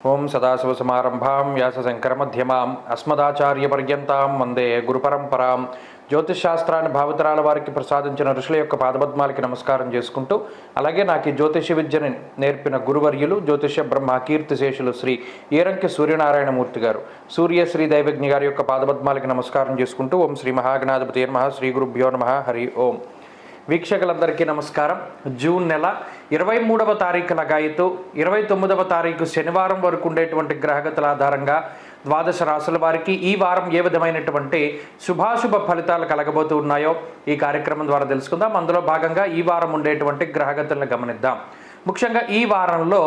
ఓం సదాశివసమారంభాం వ్యాసశంకరమధ్యమాం అస్మదాచార్యపర్యంతాం వందే గురుపరంపరాం. జ్యోతిషశాస్త్రాన్ని భావితరాల వారికి ప్రసాదించిన ఋషుల యొక్క పాదపద్మాలకి నమస్కారం చేసుకుంటూ, అలాగే నాకు ఈ జ్యోతిష విద్యని నేర్పిన గురువర్యులు జ్యోతిష బ్రహ్మ కీర్తిశేషులు శ్రీ ఏరంకి సూర్యనారాయణమూర్తి గారు, సూర్యశ్రీ దైవజ్ఞ గారి యొక్క పాదపద్మాలకి నమస్కారం చేసుకుంటూ, ఓం శ్రీ మహాగణాధిపతి నమః, శ్రీ గురుభ్యో నమః, హరి ఓం. వీక్షకులందరికీ నమస్కారం. జూన్ నెల 23వ తారీఖు లగాయితూ 29వ తారీఖు శనివారం వరకు ఉండేటువంటి గ్రహగతుల ఆధారంగా ద్వాదశ రాశుల వారికి ఈ వారం ఏ విధమైనటువంటి శుభాశుభ ఫలితాలు కలగబోతూ ఉన్నాయో ఈ కార్యక్రమం ద్వారా తెలుసుకుందాం. అందులో భాగంగా ఈ వారం ఉండేటువంటి గ్రహగతులను గమనిద్దాం. ముఖ్యంగా ఈ వారంలో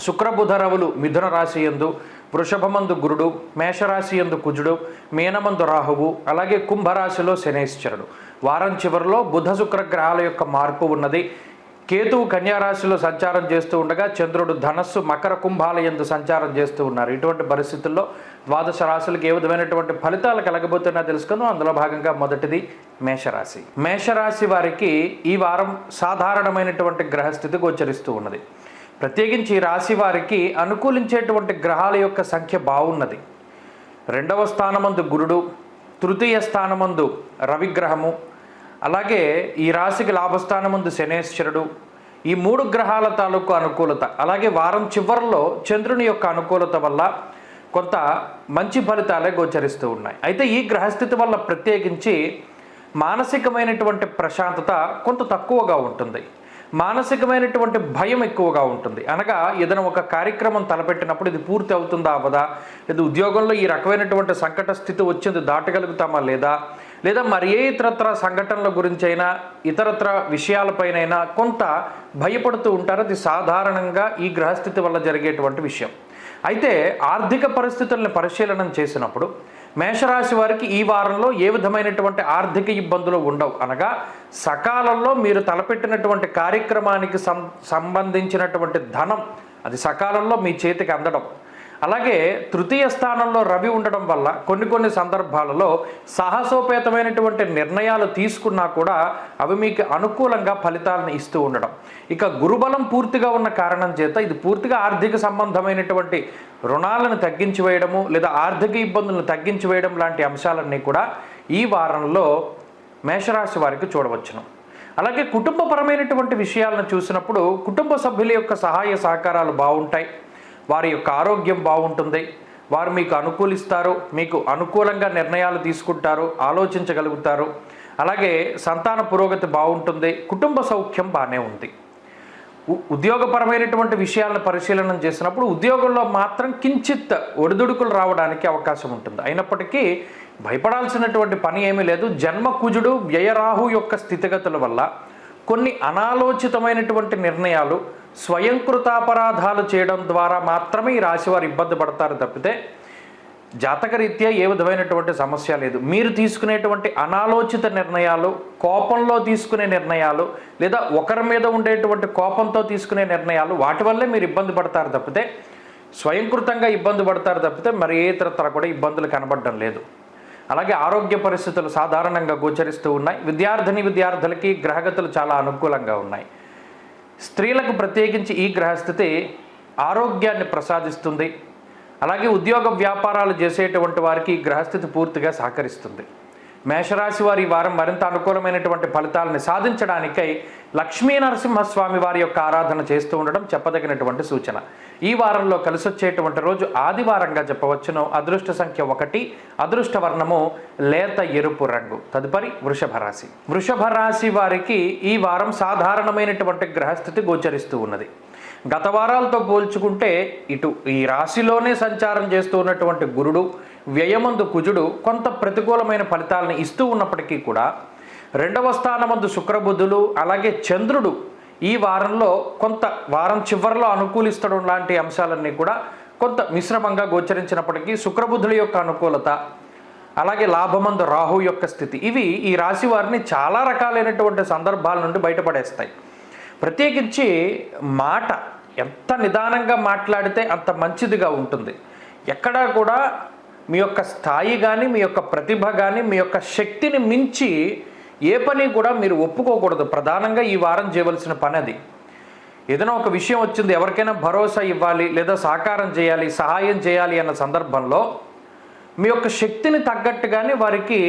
శుక్రబుధ రవులు మిథున రాశి యందు, వృషభమందు గురుడు, మేషరాశి యందు కుజుడు, మీనమందు రాహువు, అలాగే కుంభరాశిలో శనేశ్వరుడు. వారం చివరిలో బుధ శుక్ర గ్రహాల యొక్క మార్పు ఉన్నది. కేతువు కన్యారాశిలో సంచారం చేస్తూ ఉండగా చంద్రుడు ధనస్సు మకర కుంభాల యందు సంచారం చేస్తూ ఉన్నారు. ఇటువంటి పరిస్థితుల్లో ద్వాదశ రాశులకు ఏ విధమైనటువంటి ఫలితాలు కలగబోతున్నా తెలుసుకుందాం. అందులో భాగంగా మొదటిది మేషరాశి. మేషరాశి వారికి ఈ వారం సాధారణమైనటువంటి గ్రహస్థితి గోచరిస్తూ ఉన్నది. ప్రత్యేకించి ఈ రాశి వారికి అనుకూలించేటువంటి గ్రహాల యొక్క సంఖ్య బాగున్నది. 2వ స్థానమందు గురుడు, తృతీయ స్థానమందు రవిగ్రహము, అలాగే ఈ రాశికి లాభస్థానమందు శనేశ్వరుడు, ఈ 3 గ్రహాల తాలూకు అనుకూలత, అలాగే వారం చివరిలో చంద్రుని యొక్క అనుకూలత వల్ల కొంత మంచి ఫలితాలే గోచరిస్తూ ఉన్నాయి. అయితే ఈ గ్రహస్థితి వల్ల ప్రత్యేకించి మానసికమైనటువంటి ప్రశాంతత కొంత తక్కువగా ఉంటుంది. మానసికమైనటువంటి భయం ఎక్కువగా ఉంటుంది. అనగా ఏదైనా ఒక కార్యక్రమం తలపెట్టినప్పుడు ఇది పూర్తి అవుతుందా అవదా, లేదా ఉద్యోగంలో ఈ రకమైనటువంటి సంకట స్థితి వచ్చింది దాటగలుగుతామా లేదా మరి ఏ ఇతరత్ర సంఘటనల గురించి అయినా ఇతరత్ర విషయాలపైనైనా కొంత భయపడుతూ ఉంటారు. అది సాధారణంగా ఈ గ్రహస్థితి వల్ల జరిగేటువంటి విషయం. అయితే ఆర్థిక పరిస్థితులను పరిశీలన చేసినప్పుడు మేషరాశి వారికి ఈ వారంలో ఏ విధమైనటువంటి ఆర్థిక ఇబ్బందులు ఉండవు. అనగా సకాలంలో మీరు తలపెట్టినటువంటి కార్యక్రమానికి సంబంధించినటువంటి ధనం అది సకాలంలో మీ చేతికి అందడం, అలాగే తృతీయ స్థానంలో రవి ఉండడం వల్ల కొన్ని సందర్భాలలో సాహసోపేతమైనటువంటి నిర్ణయాలు తీసుకున్నా కూడా అవి మీకు అనుకూలంగా ఫలితాలను ఇస్తూ ఉండడం. ఇక గురుబలం పూర్తిగా ఉన్న కారణం చేత ఇది పూర్తిగా ఆర్థిక సంబంధమైనటువంటి రుణాలను తగ్గించి వేయడము లేదా ఆర్థిక ఇబ్బందులను తగ్గించి వేయడం లాంటి అంశాలన్నీ కూడా ఈ వారంలో మేషరాశి వారికి చూడవచ్చును. అలాగే కుటుంబపరమైనటువంటి విషయాలను చూసినప్పుడు కుటుంబ సభ్యుల యొక్క సహాయ సహకారాలు బాగుంటాయి. వారి యొక్క ఆరోగ్యం బాగుంటుంది. వారు మీకు అనుకూలిస్తారు, మీకు అనుకూలంగా నిర్ణయాలు తీసుకుంటారు, ఆలోచించగలుగుతారు. అలాగే సంతాన పురోగతి బాగుంటుంది. కుటుంబ సౌఖ్యం బాగానే ఉంది. ఉద్యోగపరమైనటువంటి విషయాలను పరిశీలన చేసినప్పుడు ఉద్యోగంలో మాత్రం కించిత్ ఒడిదుడుకులు రావడానికి అవకాశం ఉంటుంది. అయినప్పటికీ భయపడాల్సినటువంటి పని ఏమీ లేదు. జన్మ కుజుడు వ్యయరాహు యొక్క స్థితిగతుల వల్ల కొన్ని అనాలోచితమైనటువంటి నిర్ణయాలు, స్వయంకృతాపరాధాలు చేయడం ద్వారా మాత్రమే ఈ రాశివారు ఇబ్బంది పడతారు తప్పితే జాతకరీత్యా ఏ విధమైనటువంటి సమస్య లేదు. మీరు తీసుకునేటువంటి అనాలోచిత నిర్ణయాలు, కోపంలో తీసుకునే నిర్ణయాలు, లేదా ఒకరి మీద ఉండేటువంటి కోపంతో తీసుకునే నిర్ణయాలు, వాటి వల్లే మీరు ఇబ్బంది పడతారు తప్పితే స్వయంకృతంగా ఇబ్బంది పడతారు తప్పితే మరి ఏ ఇతరత్ర కూడా ఇబ్బందులు కనబడడం లేదు. అలాగే ఆరోగ్య పరిస్థితులు సాధారణంగా గోచరిస్తూ ఉన్నాయి. విద్యార్థులకి గ్రహగతులు చాలా అనుకూలంగా ఉన్నాయి. స్త్రీలకు ప్రత్యేకించి ఈ గ్రహస్థితి ఆరోగ్యాన్ని ప్రసాదిస్తుంది. అలాగే ఉద్యోగ వ్యాపారాలు చేసేటువంటి వారికి ఈ గ్రహస్థితి పూర్తిగా సహకరిస్తుంది. మేషరాశి వారి వారం మరింత అనుకూలమైనటువంటి ఫలితాలను సాధించడానికై లక్ష్మీ నరసింహస్వామి వారి యొక్క ఆరాధన చేస్తూ ఉండడం చెప్పదగినటువంటి సూచన. ఈ వారంలో కలిసొచ్చేటువంటి రోజు ఆదివారంగా చెప్పవచ్చును. అదృష్ట సంఖ్య 1, అదృష్ట వర్ణము లేత ఎరుపు రంగు. తదుపరి వృషభ రాశి. వృషభ రాశి వారికి ఈ వారం సాధారణమైనటువంటి గ్రహస్థితి గోచరిస్తూ ఉన్నది. గత వారాలతో పోల్చుకుంటే ఇటు ఈ రాశిలోనే సంచారం చేస్తూ ఉన్నటువంటి గురుడు, వ్యయమందు కుజుడు కొంత ప్రతికూలమైన ఫలితాలను ఇస్తూ ఉన్నప్పటికీ కూడా 2వ స్థానమందు శుక్రబుధులు, అలాగే చంద్రుడు ఈ వారంలో కొంత వారం చివరిలో అనుకూలిస్తడం లాంటి అంశాలన్నీ కూడా కొంత మిశ్రమంగా గోచరించినప్పటికీ శుక్రబుధుల యొక్క అనుకూలత, అలాగే లాభమందు రాహు యొక్క స్థితి, ఇవి ఈ రాశి వారిని చాలా రకాలైనటువంటి సందర్భాల నుండి బయటపడేస్తాయి. ప్రత్యేకించి మాట ఎంత నిదానంగా మాట్లాడితే అంత మంచిదిగా ఉంటుంది. ఎక్కడా కూడా మీ యొక్క స్థాయి కానీ, మీ యొక్క ప్రతిభ కానీ, మీ యొక్క శక్తిని మించి ఏ పని కూడా మీరు ఒప్పుకోకూడదు. ప్రధానంగా ఈ వారం చేయవలసిన పని అది. ఏదైనా ఒక విషయం వచ్చింది, ఎవరికైనా భరోసా ఇవ్వాలి లేదా సహకారం చేయాలి, సహాయం చేయాలి అన్న సందర్భంలో మీ యొక్క శక్తిని తగ్గట్టుగానే వారికి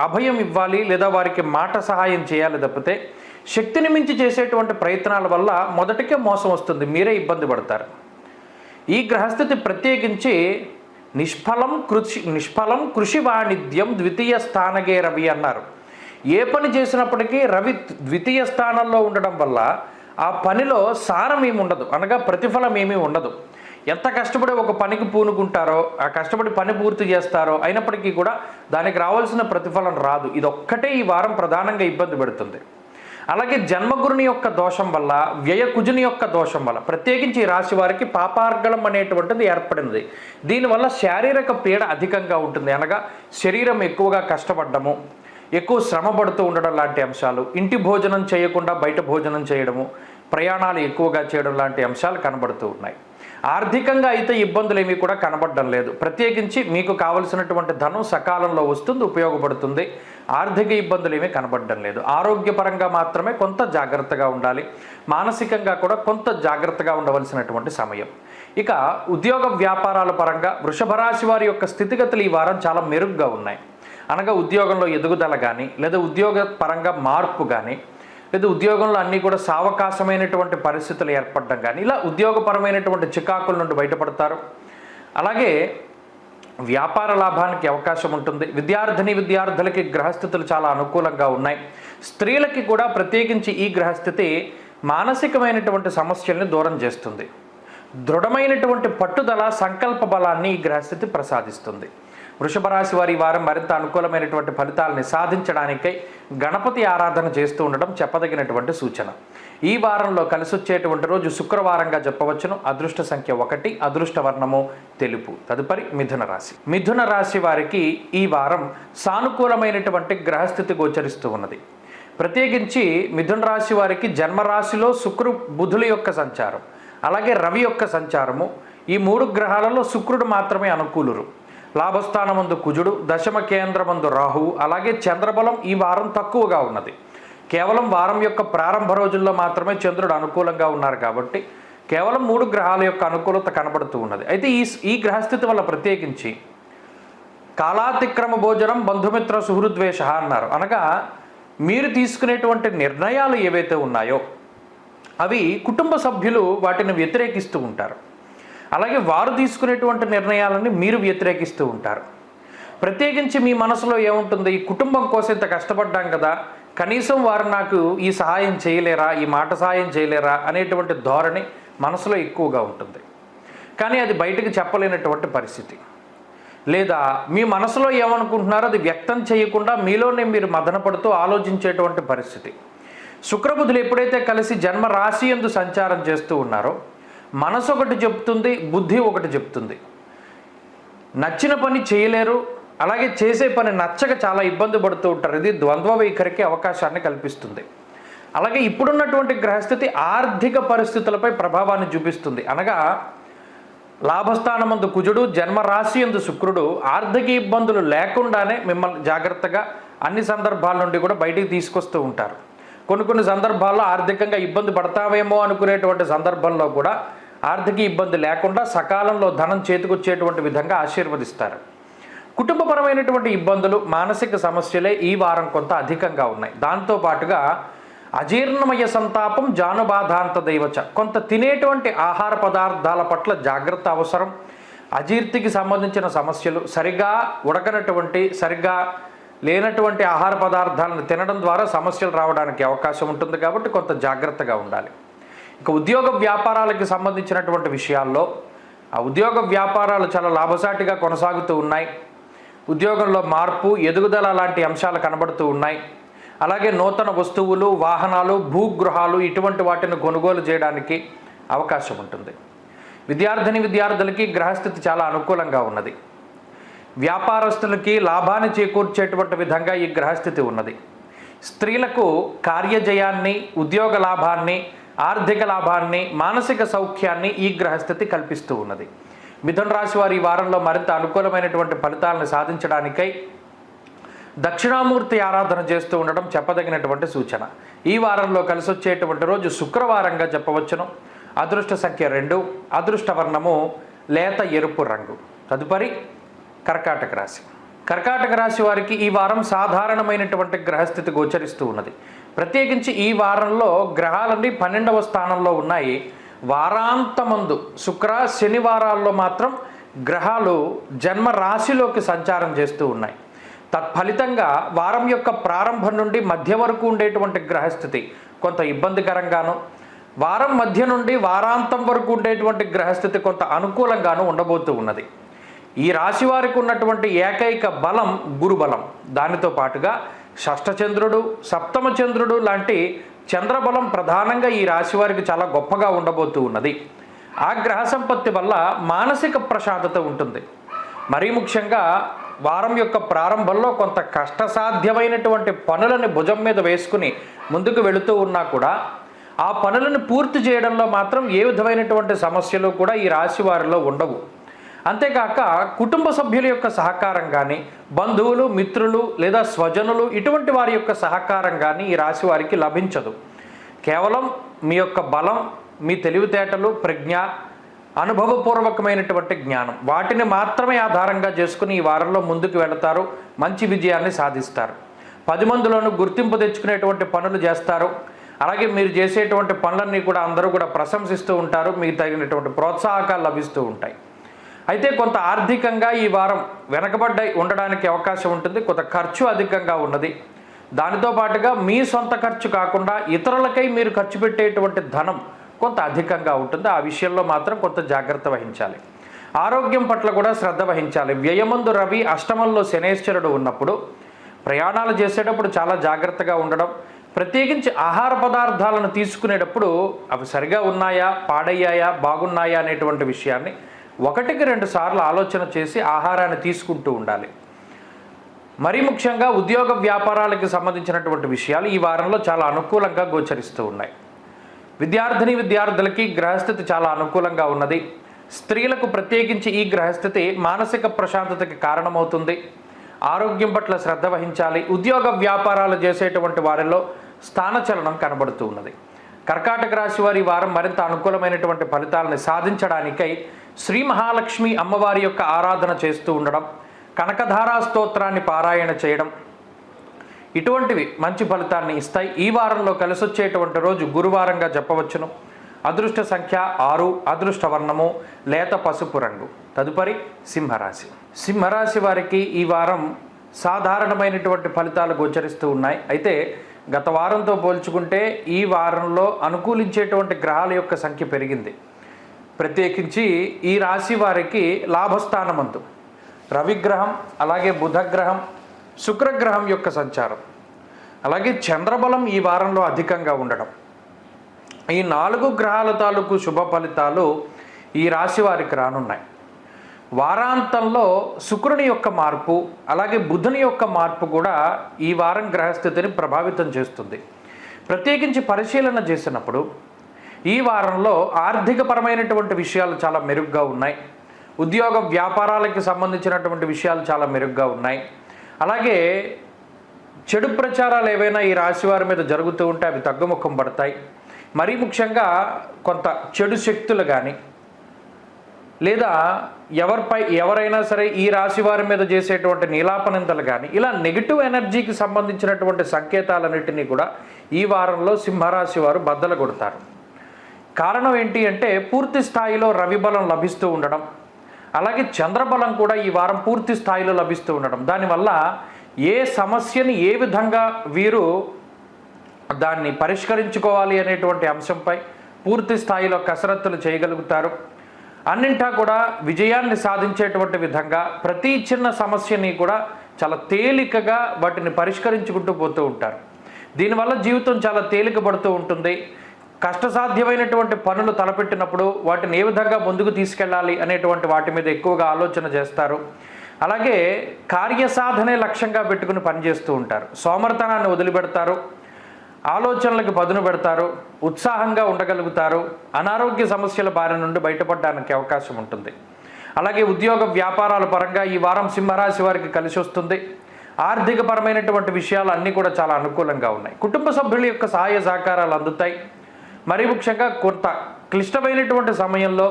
అభయం ఇవ్వాలి లేదా వారికి మాట సహాయం చేయాలి తప్పితే శక్తిని మించి చేసేటువంటి ప్రయత్నాల వల్ల మొదటికే మోసం వస్తుంది, మీరే ఇబ్బంది పడతారు. ఈ గ్రహస్థితి ప్రత్యేకించి నిష్ఫలం కృషి వాణిజ్యం ద్వితీయ స్థానగే రవి అన్నారు. ఏ పని చేసినప్పటికీ రవి ద్వితీయ స్థానంలో ఉండడం వల్ల ఆ పనిలో సారం ఏమి ఉండదు, అనగా ప్రతిఫలం ఏమీ ఉండదు. ఎంత కష్టపడి ఒక పనికి పూనుకుంటారో, ఆ కష్టపడి పని పూర్తి చేస్తారో, అయినప్పటికీ కూడా దానికి రావాల్సిన ప్రతిఫలం రాదు. ఇదొక్కటే ఈ వారం ప్రధానంగా ఇబ్బంది పెడుతుంది. అలాగే జన్మగురుని యొక్క దోషం వల్ల, వ్యయకుజుని యొక్క దోషం వల్ల, ప్రత్యేకించి ఈ రాశి వారికి పాపార్గళం అనేటువంటిది ఏర్పడింది. దీనివల్ల శారీరక పీడ అధికంగా ఉంటుంది, అనగా శరీరం ఎక్కువగా కష్టపడ్డము, ఎక్కువ శ్రమ పడుతూ ఉండడం లాంటి అంశాలు, ఇంటి భోజనం చేయకుండా బయట భోజనం చేయడము, ప్రయాణాలు ఎక్కువగా చేయడం లాంటి అంశాలు కనబడుతూ ఉన్నాయి. ఆర్థికంగా అయితే ఇబ్బందులు ఏమీ కూడా కనబడడం లేదు. ప్రత్యేకించి మీకు కావలసినటువంటి ధనం సకాలంలో వస్తుంది, ఉపయోగపడుతుంది. ఆర్థిక ఇబ్బందులు ఏమీ కనబడడం లేదు. ఆరోగ్యపరంగా మాత్రమే కొంత జాగ్రత్తగా ఉండాలి, మానసికంగా కూడా కొంత జాగ్రత్తగా ఉండవలసినటువంటి సమయం. ఇక ఉద్యోగ వ్యాపారాల పరంగా వృషభ రాశి వారి యొక్క స్థితిగతులు ఈ వారం చాలా మెరుగ్గా ఉన్నాయి. అనగా ఉద్యోగంలో ఎదుగుదల కానీ, లేదా ఉద్యోగ పరంగా మార్పు కానీ, లేదా ఉద్యోగంలో అన్నీ కూడా సావకాశమైనటువంటి పరిస్థితులు ఏర్పడడం కానీ, ఇలా ఉద్యోగపరమైనటువంటి చికాకుల నుండి బయటపడతారు. అలాగే వ్యాపార లాభానికి అవకాశం ఉంటుంది. విద్యార్థులకి గ్రహస్థితులు చాలా అనుకూలంగా ఉన్నాయి. స్త్రీలకి కూడా ప్రత్యేకించి ఈ గ్రహస్థితి మానసికమైనటువంటి సమస్యల్ని దూరం చేస్తుంది. దృఢమైనటువంటి పట్టుదల, సంకల్ప బలాన్ని ఈ గ్రహస్థితి ప్రసాదిస్తుంది. వృషభ రాశి వారి వారం మరింత అనుకూలమైనటువంటి ఫలితాలని సాధించడానికై గణపతి ఆరాధన చేస్తూ ఉండడం చెప్పదగినటువంటి సూచన. ఈ వారంలో కలిసి వచ్చేటువంటి రోజు శుక్రవారంగా చెప్పవచ్చును. అదృష్ట సంఖ్య 1, అదృష్ట వర్ణము తెలుపు. తదుపరి మిథున రాశి వారికి ఈ వారం సానుకూలమైనటువంటి గ్రహస్థితి గోచరిస్తూ ఉన్నది. ప్రత్యేకించి మిథున రాశి వారికి జన్మరాశిలో బుధుల యొక్క సంచారం, అలాగే రవి యొక్క సంచారము, ఈ 3 గ్రహాలలో శుక్రుడు మాత్రమే అనుకూలురు. లాభస్థానమందు కుజుడు, దశమ కేంద్రమందు రాహువు, అలాగే చంద్రబలం ఈ వారం తక్కువగా ఉన్నది. కేవలం వారం యొక్క ప్రారంభ రోజుల్లో మాత్రమే చంద్రుడు అనుకూలంగా ఉన్నారు కాబట్టి కేవలం 3 గ్రహాల యొక్క అనుకూలత కనబడుతూ ఉన్నది. అయితే ఈ గ్రహస్థితి వల్ల ప్రత్యేకించి కాలాతిక్రమ భోజనం బంధుమిత్ర సుహృద్వేష అన్నారు. అనగా మీరు తీసుకునేటువంటి నిర్ణయాలు ఏవైతే ఉన్నాయో అవి కుటుంబ సభ్యులు వాటిని వ్యతిరేకిస్తూ ఉంటారు. అలాగే వారు తీసుకునేటువంటి నిర్ణయాలని మీరు వ్యతిరేకిస్తూ ఉంటారు. ప్రత్యేకించి మీ మనసులో ఏముంటుంది, ఈ కుటుంబం కోసం ఇంత కష్టపడ్డాం కదా, కనీసం వారు నాకు ఈ సహాయం చేయలేరా, ఈ మాట సహాయం చేయలేరా అనేటువంటి ధోరణి మనసులో ఎక్కువగా ఉంటుంది. కానీ అది బయటకు చెప్పలేనటువంటి పరిస్థితి. లేదా మీ మనసులో ఏమనుకుంటున్నారో అది వ్యక్తం చేయకుండా మీలోనే మీరు మదనపడుతూ ఆలోచించేటువంటి పరిస్థితి. శుక్రబుధులు ఎప్పుడైతే కలిసి జన్మ రాశి యందు సంచారం చేస్తూ ఉన్నారో మనసు ఒకటి చెప్తుంది, బుద్ధి ఒకటి చెప్తుంది. నచ్చిన పని చేయలేరు, అలాగే చేసే పని నచ్చక చాలా ఇబ్బంది పడుతూ ఉంటారు. ఇది ద్వంద్వ వైఖరికి అవకాశాన్ని కల్పిస్తుంది. అలాగే ఇప్పుడున్నటువంటి గ్రహస్థితి ఆర్థిక పరిస్థితులపై ప్రభావాన్ని చూపిస్తుంది. అనగా లాభస్థానమందు కుజుడు, జన్మరాశి యందు శుక్రుడు ఆర్థిక ఇబ్బందులు లేకుండానే మిమ్మల్ని జాగ్రత్తగా అన్ని సందర్భాల నుండి కూడా బయటికి తీసుకొస్తూ ఉంటారు. కొన్ని సందర్భాల్లో ఆర్థికంగా ఇబ్బంది పడతామేమో అనుకునేటువంటి సందర్భంలో కూడా ఆర్థిక ఇబ్బంది లేకుండా సకాలంలో ధనం చేతికొచ్చేటువంటి విధంగా ఆశీర్వదిస్తారు. కుటుంబపరమైనటువంటి ఇబ్బందులు, మానసిక సమస్యలే ఈ వారం కొంత అధికంగా ఉన్నాయి. దాంతోపాటుగా అజీర్ణమయ సంతాపం జానుబాధాంత దైవచ, కొంత తినేటువంటి ఆహార పదార్థాల పట్ల జాగ్రత్త అవసరం. అజీర్తికి సంబంధించిన సమస్యలు, సరిగా ఉడకనటువంటి, సరిగ్గా లేనటువంటి ఆహార పదార్థాలను తినడం ద్వారా సమస్యలు రావడానికి అవకాశం ఉంటుంది కాబట్టి కొంత జాగ్రత్తగా ఉండాలి. ఇక ఉద్యోగ వ్యాపారాలకు సంబంధించినటువంటి విషయాల్లో ఆ ఉద్యోగ వ్యాపారాలు చాలా లాభసాటిగా కొనసాగుతూ ఉన్నాయి. ఉద్యోగంలో మార్పు, ఎదుగుదల లాంటి అంశాలు కనబడుతూ ఉన్నాయి. అలాగే నూతన వస్తువులు, వాహనాలు, భూగృహాలు ఇటువంటి వాటిని కొనుగోలు చేయడానికి అవకాశం ఉంటుంది. విద్యార్థులకి గ్రహస్థితి చాలా అనుకూలంగా ఉన్నది. వ్యాపారస్తులకి లాభాన్ని చేకూర్చేటువంటి విధంగా ఈ గ్రహస్థితి ఉన్నది. స్త్రీలకు కార్యజయాన్ని, ఉద్యోగ లాభాన్ని, ఆర్థిక లాభాన్ని, మానసిక సౌఖ్యాన్ని ఈ గ్రహస్థితి కల్పిస్తూ ఉన్నది. మిథున రాశి వారి ఈ వారంలో మరింత అనుకూలమైనటువంటి ఫలితాలను సాధించడానికై దక్షిణామూర్తి ఆరాధన చేస్తూ ఉండడం చెప్పదగినటువంటి సూచన. ఈ వారంలో కలిసి వచ్చేటువంటి రోజు శుక్రవారంగా చెప్పవచ్చును. అదృష్ట సంఖ్య 2, అదృష్ట వర్ణము లేత ఎరుపు రంగు. తదుపరి కర్కాటక రాశి. కర్కాటక రాశి వారికి ఈ వారం సాధారణమైనటువంటి గ్రహస్థితి గోచరిస్తూ ఉన్నది. ప్రత్యేకించి ఈ వారంలో గ్రహాలన్నీ 12వ స్థానంలో ఉన్నాయి. వారాంతమందు శుక్ర శనివారాల్లో మాత్రం గ్రహాలు జన్మ రాశిలోకి సంచారం చేస్తూ ఉన్నాయి. తత్ఫలితంగా వారం యొక్క ప్రారంభం నుండి మధ్య వరకు ఉండేటువంటి గ్రహస్థితి కొంత ఇబ్బందికరంగాను, వారం మధ్య నుండి వారాంతం వరకు ఉండేటువంటి గ్రహస్థితి కొంత అనుకూలంగాను ఉండబోతూ ఉన్నది. ఈ రాశి వారికి ఉన్నటువంటి ఏకైక బలం గురుబలం. దానితో పాటుగా షష్ఠచంద్రుడు, సప్తమ చంద్రుడు లాంటి చంద్రబలం ప్రధానంగా ఈ రాశి వారికి చాలా గొప్పగా ఉండబోతూ ఉన్నది. ఆ గ్రహ సంపత్తి వల్ల మానసిక ప్రశాంతత ఉంటుంది. మరీ ముఖ్యంగా వారం యొక్క ప్రారంభంలో కొంత కష్టసాధ్యమైనటువంటి పనులని భుజం మీద వేసుకుని ముందుకు వెళుతూ ఉన్నా కూడా ఆ పనులను పూర్తి చేయడంలో మాత్రం ఏ విధమైనటువంటి సమస్యలు కూడా ఈ రాశి వారిలో ఉండవు. అంతేకాక కుటుంబ సభ్యుల యొక్క సహకారం కానీ, బంధువులు, మిత్రులు లేదా స్వజనులు ఇటువంటి వారి యొక్క సహకారం కానీ ఈ రాశి వారికి లభించదు. కేవలం మీ యొక్క బలం, మీ తెలివితేటలు, ప్రజ్ఞ, అనుభవపూర్వకమైనటువంటి జ్ఞానం వాటిని మాత్రమే ఆధారంగా చేసుకుని ఈ వారంలో ముందుకు వెళతారు, మంచి విజయాన్ని సాధిస్తారు. 10 మందిలోనూ గుర్తింపు తెచ్చుకునేటువంటి పనులు చేస్తారు. అలాగే మీరు చేసేటువంటి పనులన్నీ కూడా అందరూ కూడా ప్రశంసిస్తూ ఉంటారు. మీకు తగినటువంటి ప్రోత్సాహకాలు లభిస్తూ ఉంటాయి. అయితే కొంత ఆర్థికంగా ఈ వారం వెనకబడ్డ ఉండడానికి అవకాశం ఉంటుంది. కొంత ఖర్చు అధికంగా ఉన్నది. దానితో పాటుగా మీ సొంత ఖర్చు కాకుండా ఇతరులకై మీరు ఖర్చు పెట్టేటువంటి ధనం కొంత అధికంగా ఉంటుంది. ఆ విషయంలో మాత్రం కొంత జాగ్రత్త వహించాలి. ఆరోగ్యం పట్ల కూడా శ్రద్ధ వహించాలి. వ్యయమందు రవి, అష్టమంలో శనేశ్వరుడు ఉన్నప్పుడు ప్రయాణాలు చేసేటప్పుడు చాలా జాగ్రత్తగా ఉండడం, ప్రత్యేకించి ఆహార పదార్థాలను తీసుకునేటప్పుడు అవి సరిగా ఉన్నాయా, పాడయ్యాయా, బాగున్నాయా అనేటువంటి విషయాన్ని 1-2 సార్లు ఆలోచన చేసి ఆహారాన్ని తీసుకుంటూ ఉండాలి. మరీ ముఖ్యంగా ఉద్యోగ వ్యాపారాలకు సంబంధించినటువంటి విషయాలు ఈ వారంలో చాలా అనుకూలంగా గోచరిస్తూ ఉన్నాయి. విద్యార్థులకి గ్రహస్థితి చాలా అనుకూలంగా ఉన్నది. స్త్రీలకు ప్రత్యేకించి ఈ గ్రహస్థితి మానసిక ప్రశాంతతకి కారణమవుతుంది. ఆరోగ్యం పట్ల శ్రద్ధ వహించాలి. ఉద్యోగ వ్యాపారాలు చేసేటువంటి వారిలో స్థానచలనం కనబడుతూ ఉన్నది. కర్కాటక రాశి వారి వారం మరింత అనుకూలమైనటువంటి ఫలితాలను సాధించడానికై శ్రీ మహాలక్ష్మి అమ్మవారి యొక్క ఆరాధన చేస్తూ ఉండడం, కనకధారా స్తోత్రాన్ని పారాయణ చేయడం ఇటువంటివి మంచి ఫలితాన్ని ఇస్తాయి. ఈ వారంలో కలిసొచ్చేటువంటి రోజు గురువారంగా చెప్పవచ్చును. అదృష్ట సంఖ్య 6, అదృష్ట వర్ణము లేత పసుపు రంగు. తదుపరి సింహరాశి. సింహరాశి వారికి ఈ వారం సాధారణమైనటువంటి ఫలితాలు గోచరిస్తూ ఉన్నాయి. అయితే గత వారంతో పోల్చుకుంటే ఈ వారంలో అనుకూలించేటువంటి గ్రహాల యొక్క సంఖ్య పెరిగింది. ప్రత్యేకించి ఈ రాశి వారికి లాభస్థానమందు రవిగ్రహం, అలాగే బుధగ్రహం, శుక్రగ్రహం యొక్క సంచారం, అలాగే చంద్రబలం ఈ వారంలో అధికంగా ఉండడం, ఈ 4 గ్రహాల తాలూకు శుభ ఫలితాలు ఈ రాశి వారికి రానున్నాయి. వారాంతంలో శుక్రుని యొక్క మార్పు, అలాగే బుధుని యొక్క మార్పు కూడా ఈ వారం గ్రహస్థితిని ప్రభావితం చేస్తుంది. ప్రత్యేకించి పరిశీలన చేసినప్పుడు ఈ వారంలో ఆర్థికపరమైనటువంటి విషయాలు చాలా మెరుగ్గా ఉన్నాయి. ఉద్యోగ వ్యాపారాలకు సంబంధించినటువంటి విషయాలు చాలా మెరుగ్గా ఉన్నాయి. అలాగే చెడు ప్రచారాలు ఏవైనా ఈ రాశి వారి మీద జరుగుతూ ఉంటే అవి తగ్గుముఖం పడతాయి. మరీ ముఖ్యంగా కొంత చెడు శక్తులు కానీ లేదా ఎవరైనా సరే ఈ రాశి వారి మీద చేసేటువంటి నీలాపనిందలు కానీ ఇలా నెగిటివ్ ఎనర్జీకి సంబంధించినటువంటి సంకేతాలన్నిటినీ కూడా ఈ వారంలో సింహరాశి వారు బద్దలు కొడతారు. కారణం ఏంటి అంటే పూర్తి స్థాయిలో రవి బలం లభిస్తూ ఉండడం, అలాగే చంద్రబలం కూడా ఈ వారం పూర్తి స్థాయిలో లభిస్తూ ఉండడం, దానివల్ల ఏ సమస్యని ఏ విధంగా వీరు దాన్ని పరిష్కరించుకోవాలి అనేటువంటి అంశంపై పూర్తి స్థాయిలో కసరత్తులు చేయగలుగుతారు. అన్నింటా కూడా విజయాన్ని సాధించేటువంటి విధంగా ప్రతి చిన్న సమస్యని కూడా చాలా తేలికగా వాటిని పరిష్కరించుకుంటూ పోతూ ఉంటారు. దీనివల్ల జీవితం చాలా తేలిక పడుతూ ఉంటుంది. కష్టసాధ్యమైనటువంటి పనులు తలపెట్టినప్పుడు వాటిని ఏ విధంగా ముందుకు తీసుకెళ్ళాలి అనేటువంటి వాటి మీద ఎక్కువగా ఆలోచన చేస్తారు. అలాగే కార్యసాధనే లక్ష్యంగా పెట్టుకుని పనిచేస్తూ ఉంటారు. సోమరితనాన్ని వదిలిపెడతారు, ఆలోచనలకు పదును పెడతారు, ఉత్సాహంగా ఉండగలుగుతారు. అనారోగ్య సమస్యల బారి నుండి బయటపడడానికి అవకాశం ఉంటుంది. అలాగే ఉద్యోగ వ్యాపారాల పరంగా ఈ వారం సింహరాశి వారికి కలిసి వస్తుంది. ఆర్థికపరమైనటువంటి విషయాలు అన్నీ కూడా చాలా అనుకూలంగా ఉన్నాయి. కుటుంబ సభ్యుల యొక్క సహాయ సహకారాలు అందుతాయి. మరీ ముఖ్యంగా కొంత క్లిష్టమైనటువంటి సమయంలో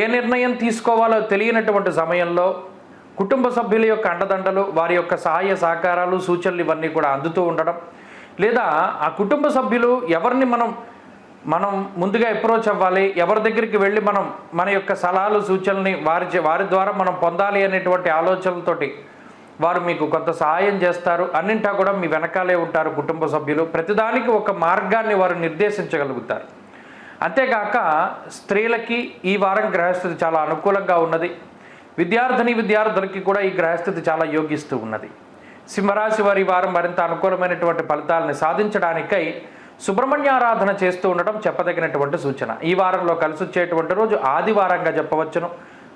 ఏ నిర్ణయం తీసుకోవాలో తెలియనటువంటి సమయంలో కుటుంబ సభ్యుల యొక్క అండదండలు, వారి యొక్క సహాయ సహకారాలు, సూచనలు ఇవన్నీ కూడా అందుతూ ఉండడం, లేదా ఆ కుటుంబ సభ్యులు ఎవరిని మనం ముందుగా అప్రోచ్ అవ్వాలి, ఎవరి దగ్గరికి వెళ్ళి మనం మన యొక్క సలహాలు సూచనల్ని వారి ద్వారా మనం పొందాలి అనేటువంటి ఆలోచనలతోటి వారు మీకు కొంత సహాయం చేస్తారు. అన్నింటా కూడా మీ వెనకాలే ఉంటారు కుటుంబ సభ్యులు. ప్రతిదానికి ఒక మార్గాన్ని వారు నిర్దేశించగలుగుతారు. అంతేకాక స్త్రీలకి ఈ వారం గ్రహస్థితి చాలా అనుకూలంగా ఉన్నది. విద్యార్థులకి కూడా ఈ గ్రహస్థితి చాలా యోగిస్తూ ఉన్నది. సింహరాశి వారి వారం మరింత అనుకూలమైనటువంటి ఫలితాలను సాధించడానికై సుబ్రహ్మణ్యారాధన చేస్తూ ఉండడం చెప్పదగినటువంటి సూచన. ఈ వారంలో కలిసి వచ్చేటువంటి రోజు ఆదివారంగా చెప్పవచ్చును.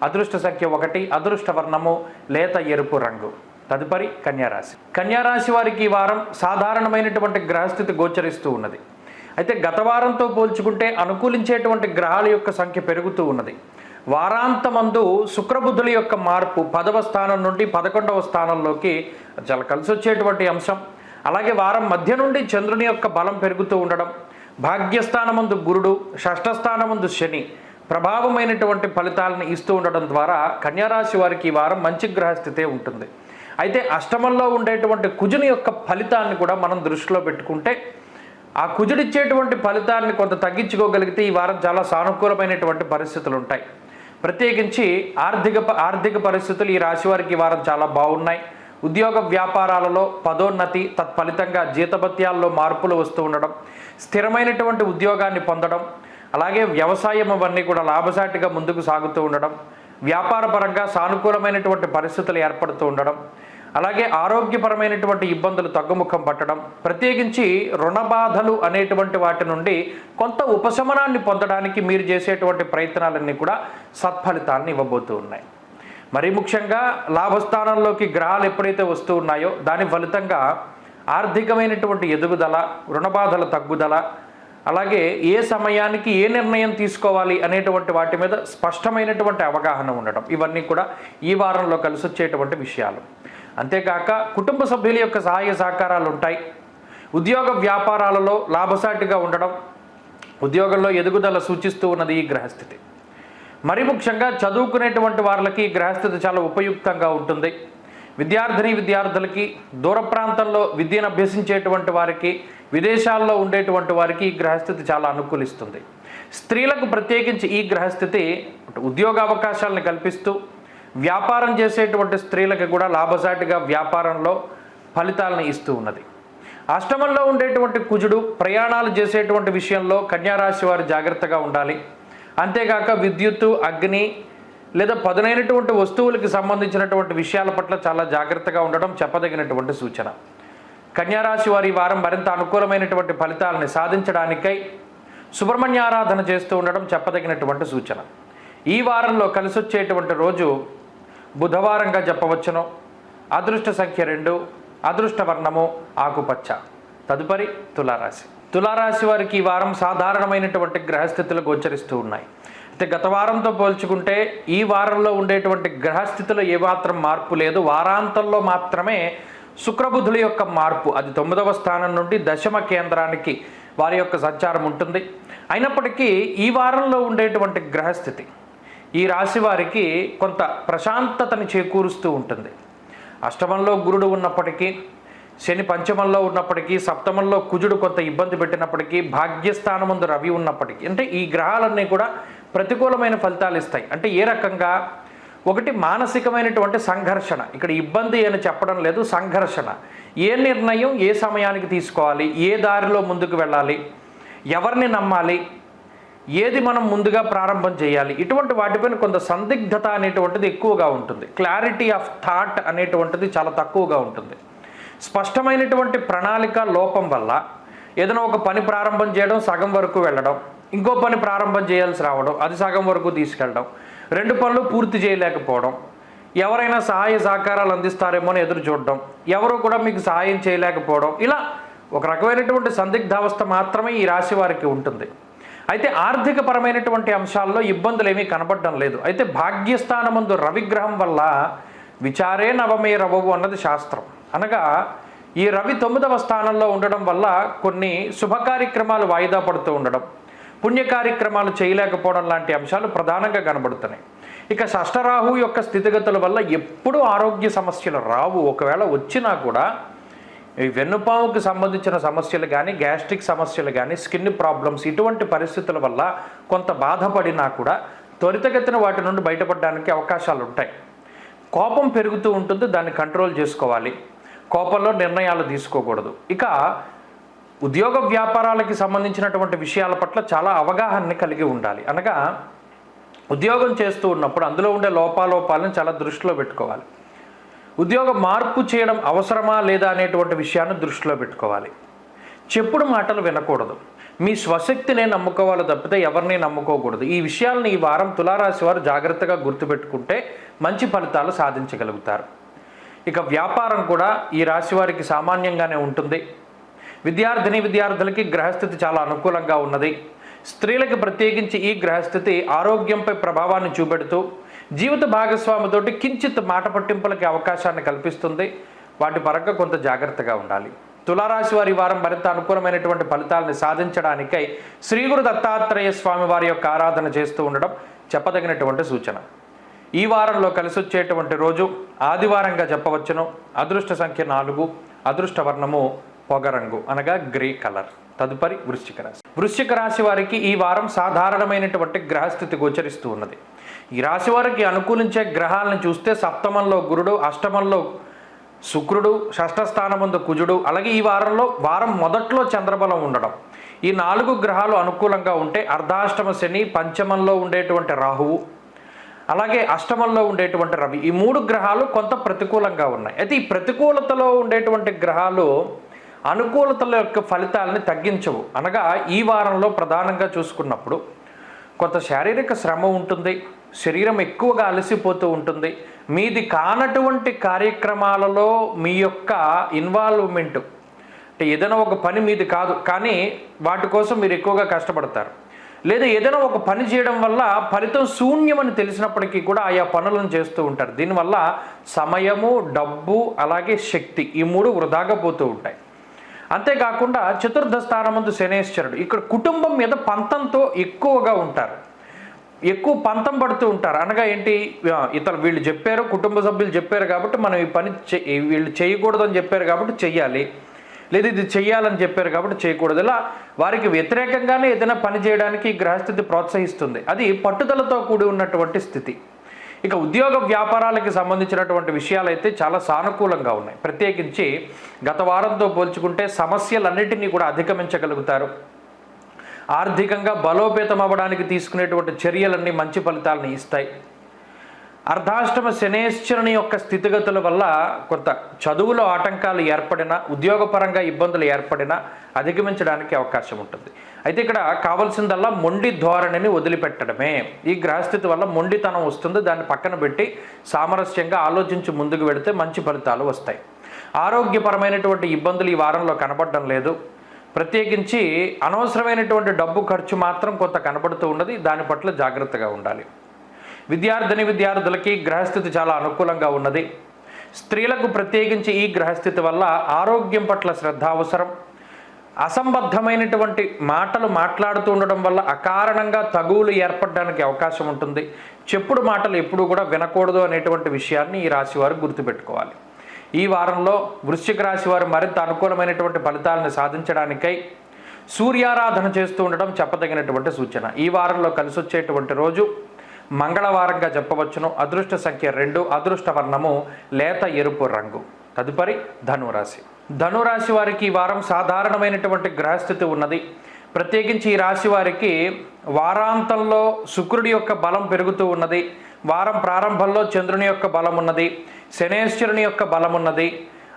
అదృష్ట సంఖ్య 1, అదృష్ట వర్ణము లేత ఎరుపు రంగు. తదుపరి కన్యారాశి. కన్యారాశి వారికి ఈ వారం సాధారణమైనటువంటి గ్రహస్థితి గోచరిస్తూ ఉన్నది. అయితే గత వారంతో పోల్చుకుంటే అనుకూలించేటువంటి గ్రహాల యొక్క సంఖ్య పెరుగుతూ ఉన్నది. వారాంతమందు శుక్రబుద్ధుల యొక్క మార్పు 10వ స్థానం నుండి 11వ స్థానంలోకి చాలా కలిసి వచ్చేటువంటి అంశం. అలాగే వారం మధ్య నుండి చంద్రుని యొక్క బలం పెరుగుతూ ఉండడం, భాగ్యస్థానమందు గురుడు, షష్ఠ స్థానమందు శని ప్రభావమైనటువంటి ఫలితాలను ఇస్తూ ఉండడం ద్వారా కన్యారాశి వారికి ఈ వారం మంచి గ్రహస్థితే ఉంటుంది. అయితే అష్టమంలో ఉండేటువంటి కుజుని యొక్క ఫలితాన్ని కూడా మనం దృష్టిలో పెట్టుకుంటే ఆ కుజుడిచ్చేటువంటి ఫలితాన్ని కొంత తగ్గించుకోగలిగితే ఈ వారం చాలా సానుకూలమైనటువంటి పరిస్థితులు ఉంటాయి. ప్రత్యేకించి ఆర్థిక పరిస్థితులు ఈ రాశి వారికి ఈ వారం చాలా బాగున్నాయి. ఉద్యోగ వ్యాపారాలలో పదోన్నతి, తత్ఫలితంగా జీతభత్యాల్లో మార్పులు వస్తూ ఉండడం, స్థిరమైనటువంటి ఉద్యోగాన్ని పొందడం, అలాగే వ్యవసాయం అవన్నీ కూడా లాభసాటిగా ముందుకు సాగుతూ ఉండడం, వ్యాపారపరంగా సానుకూలమైనటువంటి పరిస్థితులు ఏర్పడుతూ ఉండడం, అలాగే ఆరోగ్యపరమైనటువంటి ఇబ్బందులు తగ్గుముఖం పట్టడం, ప్రత్యేకించి రుణ బాధలు అనేటువంటి వాటి నుండి కొంత ఉపశమనాన్ని పొందడానికి మీరు చేసేటువంటి ప్రయత్నాలన్నీ కూడా సత్ఫలితాలను ఇవ్వబోతూ ఉన్నాయి. మరీ ముఖ్యంగా లాభస్థానంలోకి గ్రహాలు ఎప్పుడైతే వస్తూ ఉన్నాయో దాని ఫలితంగా ఆర్థికమైనటువంటి ఎదుగుదల, రుణబాధల తగ్గుదల, అలాగే ఏ సమయానికి ఏ నిర్ణయం తీసుకోవాలి అనేటువంటి వాటి మీద స్పష్టమైనటువంటి అవగాహన ఉండడం, ఇవన్నీ కూడా ఈ వారంలో కలిసి వచ్చేటువంటి విషయాలు. అంతేకాక కుటుంబ సభ్యుల యొక్క సహాయ సహకారాలు ఉంటాయి. ఉద్యోగ వ్యాపారాలలో లాభసాటిగా ఉండడం, ఉద్యోగంలో ఎదుగుదల సూచిస్తూ ఉన్నది ఈ గ్రహస్థితి. మరి ముఖ్యంగా చదువుకునేటువంటి వారికి ఈ గ్రహస్థితి చాలా ఉపయుక్తంగా ఉంటుంది. విద్యార్థులకి, దూర ప్రాంతంలో విద్యను అభ్యసించేటువంటి వారికి, విదేశాల్లో ఉండేటువంటి వారికి ఈ గ్రహస్థితి చాలా అనుకూలిస్తుంది. స్త్రీలకు ప్రత్యేకించి ఈ గ్రహస్థితి ఉద్యోగ అవకాశాలను కల్పిస్తూ వ్యాపారం చేసేటువంటి స్త్రీలకు కూడా లాభసాటిగా వ్యాపారంలో ఫలితాలను ఇస్తూ ఉన్నది. అష్టమంలో ఉండేటువంటి కుజుడు ప్రయాణాలు చేసేటువంటి విషయంలో కన్యారాశి వారు జాగ్రత్తగా ఉండాలి. అంతేకాక విద్యుత్తు, అగ్ని లేదా పదునైనటువంటి వస్తువులకి సంబంధించినటువంటి విషయాల పట్ల చాలా జాగ్రత్తగా ఉండడం చెప్పదగినటువంటి సూచన. కన్యారాశి వారి వారం మరింత అనుకూలమైనటువంటి ఫలితాలను సాధించడానికై సుబ్రహ్మణ్యారాధన చేస్తూ ఉండడం చెప్పదగినటువంటి సూచన. ఈ వారంలో కలిసి వచ్చేటువంటి రోజు బుధవారంగా చెప్పవచ్చును. అదృష్ట సంఖ్య 2, అదృష్ట వర్ణము ఆకుపచ్చ. తదుపరి తులారాశి. తులారాశి వారికి ఈ వారం సాధారణమైనటువంటి గ్రహస్థితులు గోచరిస్తూ ఉన్నాయి. అయితే గత వారంతో పోల్చుకుంటే ఈ వారంలో ఉండేటువంటి గ్రహస్థితిలో ఏమాత్రం మార్పు లేదు. వారాంతంలో మాత్రమే శుక్రబుధుల యొక్క మార్పు, అది 9వ స్థానం నుండి 10వ కేంద్రానికి వారి యొక్క సంచారం ఉంటుంది. అయినప్పటికీ ఈ వారంలో ఉండేటువంటి గ్రహస్థితి ఈ రాశి వారికి కొంత ప్రశాంతతని చేకూరుస్తూ ఉంటుంది. అష్టమంలో గురుడు ఉన్నప్పటికీ, శని పంచమంలో ఉన్నప్పటికీ, సప్తమంలో కుజుడు కొంత ఇబ్బంది పెట్టినప్పటికీ, భాగ్యస్థానమందు రవి ఉన్నప్పటికీ, అంటే ఈ గ్రహాలన్నీ కూడా ప్రతికూలమైన ఫలితాలు ఇస్తాయి. అంటే ఏ రకంగా? ఒకటి మానసికమైనటువంటి సంఘర్షణ. ఇక్కడ ఇబ్బంది అని చెప్పడం లేదు, సంఘర్షణ. ఏ నిర్ణయం ఏ సమయానికి తీసుకోవాలి, ఏ దారిలో ముందుకు వెళ్ళాలి, ఎవరిని నమ్మాలి, ఏది మనం ముందుగా ప్రారంభం చేయాలి, ఇటువంటి వాటిపైన కొంత సందిగ్ధత అనేటువంటిది ఎక్కువగా ఉంటుంది. క్లారిటీ ఆఫ్ థాట్ అనేటువంటిది చాలా తక్కువగా ఉంటుంది. స్పష్టమైనటువంటి ప్రణాళిక లోపం వల్ల ఏదైనా ఒక పని ప్రారంభం చేయడం, సగం వరకు వెళ్ళడం, ఇంకో పని ప్రారంభం చేయాల్సి రావడం, అది సగం వరకు తీసుకెళ్ళడం, 2 పనులు పూర్తి చేయలేకపోవడం, ఎవరైనా సహాయ సహకారాలు అందిస్తారేమో అని ఎదురు చూడడం, ఎవరు కూడా మీకు సహాయం చేయలేకపోవడం, ఇలా ఒక రకమైనటువంటి సందిగ్ధావస్థ మాత్రమే ఈ రాశి వారికి ఉంటుంది. అయితే ఆర్థికపరమైనటువంటి అంశాల్లో ఇబ్బందులు ఏమీ కనబడడం లేదు. అయితే భాగ్యస్థానమందు రవిగ్రహం వల్ల విచారే నవమే రవవు అన్నది శాస్త్రం. అనగా ఈ రవి 9వ స్థానంలో ఉండడం వల్ల కొన్ని శుభ కార్యక్రమాలు వాయిదా పడుతూ ఉండడం, పుణ్య కార్యక్రమాలు చేయలేకపోవడం లాంటి అంశాలు ప్రధానంగా కనబడుతున్నాయి. ఇక షష్ఠరాహు యొక్క స్థితిగతుల వల్ల ఎప్పుడూ ఆరోగ్య సమస్యలు రావు. ఒకవేళ వచ్చినా కూడా ఈ వెన్నుపాముకు సంబంధించిన సమస్యలు కానీ, గ్యాస్ట్రిక్ సమస్యలు కానీ, స్కిన్ ప్రాబ్లమ్స్, ఇటువంటి పరిస్థితుల వల్ల కొంత బాధపడినా కూడా త్వరితగతిన వాటి నుండి బయటపడడానికి అవకాశాలు ఉంటాయి. కోపం పెరుగుతూ ఉంటుంది, దాన్ని కంట్రోల్ చేసుకోవాలి. కోపంలో నిర్ణయాలు తీసుకోకూడదు. ఇక ఉద్యోగ వ్యాపారాలకి సంబంధించినటువంటి విషయాల పట్ల చాలా అవగాహనని కలిగి ఉండాలి. అనగా ఉద్యోగం చేస్తూ ఉన్నప్పుడు అందులో ఉండే లోపాలను చాలా దృష్టిలో పెట్టుకోవాలి. ఉద్యోగ మార్పు చేయడం అవసరమా లేదా అనేటువంటి విషయాన్ని దృష్టిలో పెట్టుకోవాలి. చెప్పుడు మాటలు వినకూడదు. మీ స్వశక్తినే నమ్ముకోవాలి తప్పితే ఎవరిని నమ్ముకోకూడదు. ఈ విషయాలను ఈ వారం తులారాశి వారు జాగ్రత్తగా గుర్తుపెట్టుకుంటే మంచి ఫలితాలు సాధించగలుగుతారు. ఇక వ్యాపారం కూడా ఈ రాశి వారికి సామాన్యంగానే ఉంటుంది. విద్యార్థులకి గ్రహస్థితి చాలా అనుకూలంగా ఉన్నది. స్త్రీలకు ప్రత్యేకించి ఈ గ్రహస్థితి ఆరోగ్యంపై ప్రభావాన్ని చూపెడుతూ జీవిత భాగస్వామితోటి కించిత్ మాట పట్టింపులకి అవకాశాన్ని కల్పిస్తుంది. వాటి పరంగా కొంత జాగ్రత్తగా ఉండాలి. తులారాశి వారి వారం మరింత అనుకూలమైనటువంటి ఫలితాలను సాధించడానికై శ్రీ గురు దత్తాత్రేయ స్వామి వారి యొక్క ఆరాధన చేస్తూ ఉండడం చెప్పదగినటువంటి సూచన. ఈ వారంలో కలిసి వచ్చేటువంటి రోజు ఆదివారంగా చెప్పవచ్చును. అదృష్ట సంఖ్య 4, అదృష్ట వర్ణము పొగరంగు అనగా గ్రే కలర్. తదుపరి వృశ్చిక రాశి వారికి ఈ వారం సాధారణమైనటువంటి గ్రహస్థితి గోచరిస్తూ ఉన్నది. ఈ రాశి వారికి అనుకూలించే గ్రహాలను చూస్తే సప్తమంలో గురుడు, అష్టమంలో శుక్రుడు, షష్ఠ స్థానమందు కుజుడు, అలాగే ఈ వారం మొదట్లో చంద్రబలం ఉండడం, ఈ 4 గ్రహాలు అనుకూలంగా ఉంటే అర్ధాష్టమ శని, పంచమంలో ఉండేటువంటి రాహువు, అలాగే అష్టమంలో ఉండేటువంటి రవి, ఈ 3 గ్రహాలు కొంత ప్రతికూలంగా ఉన్నాయి. అయితే ఈ ప్రతికూలతలో ఉండేటువంటి గ్రహాలు అనుకూలతల యొక్క ఫలితాలని తగ్గించవు. అనగా ఈ వారంలో ప్రధానంగా చూసుకున్నప్పుడు కొంత శారీరక శ్రమ ఉంటుంది, శరీరం ఎక్కువగా అలసిపోతూ ఉంటుంది. మీది కానటువంటి కార్యక్రమాలలో మీ యొక్క ఇన్వాల్వ్మెంట్ అంటే ఏదైనా ఒక పని మీది కాదు కానీ వాటి కోసం మీరు ఎక్కువగా కష్టపడతారు. లేదా ఏదైనా ఒక పని చేయడం వల్ల ఫలితం శూన్యమని తెలిసినప్పటికీ కూడా ఆయా పనులను చేస్తూ ఉంటారు. దీనివల్ల సమయము, డబ్బు, అలాగే శక్తి ఈ 3 వృధాగా పోతూ ఉంటాయి. అంతేకాకుండా చతుర్థ స్థానమందు శనేశ్వరుడు ఇక్కడ కుటుంబం మీద పంతంతో ఎక్కువగా ఉంటారు, ఎక్కువ పంతం పడుతూ ఉంటారు. అనగా ఏంటి, వీళ్ళు చెప్పారు, కుటుంబ సభ్యులు చెప్పారు కాబట్టి మనం ఈ పని వీళ్ళు చేయకూడదని చెప్పారు కాబట్టి చెయ్యాలి, లేదా ఇది చెయ్యాలని చెప్పారు కాబట్టి చేయకూడదు. ఇలా వారికి వ్యతిరేకంగానే ఏదైనా పని చేయడానికి ఈ గ్రహస్థితి ప్రోత్సహిస్తుంది. అది పట్టుదలతో కూడి ఉన్నటువంటి స్థితి. ఇక ఉద్యోగ వ్యాపారాలకి సంబంధించినటువంటి విషయాలైతే చాలా సానుకూలంగా ఉన్నాయి. ప్రత్యేకించి గత వారంతో పోల్చుకుంటే సమస్యలన్నిటినీ కూడా అధిగమించగలుగుతారు. ఆర్థికంగా బలోపేతం అవ్వడానికి తీసుకునేటువంటి చర్యలన్నీ మంచి ఫలితాలను ఇస్తాయి. అర్ధాష్టమ శనేశ్వరుని యొక్క స్థితిగతుల వల్ల కొంత చదువులో ఆటంకాలు ఏర్పడినా, ఉద్యోగపరంగా ఇబ్బందులు ఏర్పడినా అధిగమించడానికి అవకాశం ఉంటుంది. అయితే ఇక్కడ కావాల్సిందల్లా మొండి ధోరణిని వదిలిపెట్టడమే. ఈ గ్రహస్థితి వల్ల మొండితనం వస్తుంది, దాన్ని పక్కన పెట్టి సామరస్యంగా ఆలోచించి ముందుకు వెళితే మంచి ఫలితాలు వస్తాయి. ఆరోగ్యపరమైనటువంటి ఇబ్బందులు ఈ వారంలో కనబడడం లేదు. ప్రత్యేకించి అనవసరమైనటువంటి డబ్బు ఖర్చు మాత్రం కొంత కనబడుతూ ఉన్నది, దాని పట్ల జాగ్రత్తగా ఉండాలి. విద్యార్థులకి గ్రహస్థితి చాలా అనుకూలంగా ఉన్నది. స్త్రీలకు ప్రత్యేకించి ఈ గ్రహస్థితి వల్ల ఆరోగ్యం పట్ల శ్రద్ధ అవసరం. అసంబద్ధమైనటువంటి మాటలు మాట్లాడుతూ ఉండడం వల్ల అకారణంగా తగువులు ఏర్పడడానికి అవకాశం ఉంటుంది. చెప్పుడు మాటలు ఎప్పుడూ కూడా వినకూడదు అనేటువంటి విషయాన్ని ఈ రాశి వారు గుర్తుపెట్టుకోవాలి. ఈ వారంలో వృశ్చిక రాశి వారు మరింత అనుకూలమైనటువంటి ఫలితాలను సాధించడానికై సూర్యారాధన చేస్తూ ఉండడం చెప్పదగినటువంటి సూచన. ఈ వారంలో కలిసి వచ్చేటువంటి రోజు మంగళవారంగా చెప్పవచ్చును. అదృష్ట సంఖ్య 2, అదృష్ట వర్ణము లేత ఎరుపు రంగు. తదుపరి ధనురాశి వారికి ఈ వారం సాధారణమైనటువంటి గ్రహస్థితి ఉన్నది. ప్రత్యేకించి ఈ రాశి వారికి వారాంతంలో శుక్రుడి యొక్క బలం పెరుగుతూ ఉన్నది. వారం ప్రారంభంలో చంద్రుని యొక్క బలం ఉన్నది, శనేశ్వరుని యొక్క బలం ఉన్నది.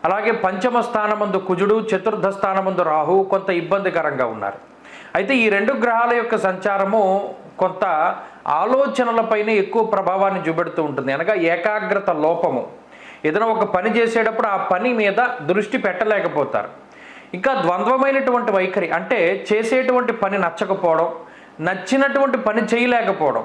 అలాగే పంచమ స్థానమందు కుజుడు, చతుర్థ స్థానమందు రాహు కొంత ఇబ్బందికరంగా ఉన్నారు. అయితే ఈ 2 గ్రహాల యొక్క సంచారము కొంత ఆలోచనలపైన ఎక్కువ ప్రభావాన్ని చూపెడుతూ ఉంటుంది. అనగా ఏకాగ్రత లోపము. ఏదైనా ఒక పని చేసేటప్పుడు ఆ పని మీద దృష్టి పెట్టలేకపోతారు. ఇంకా ద్వంద్వమైనటువంటి వైఖరి, అంటే చేసేటువంటి పని నచ్చకపోవడం, నచ్చినటువంటి పని చేయలేకపోవడం,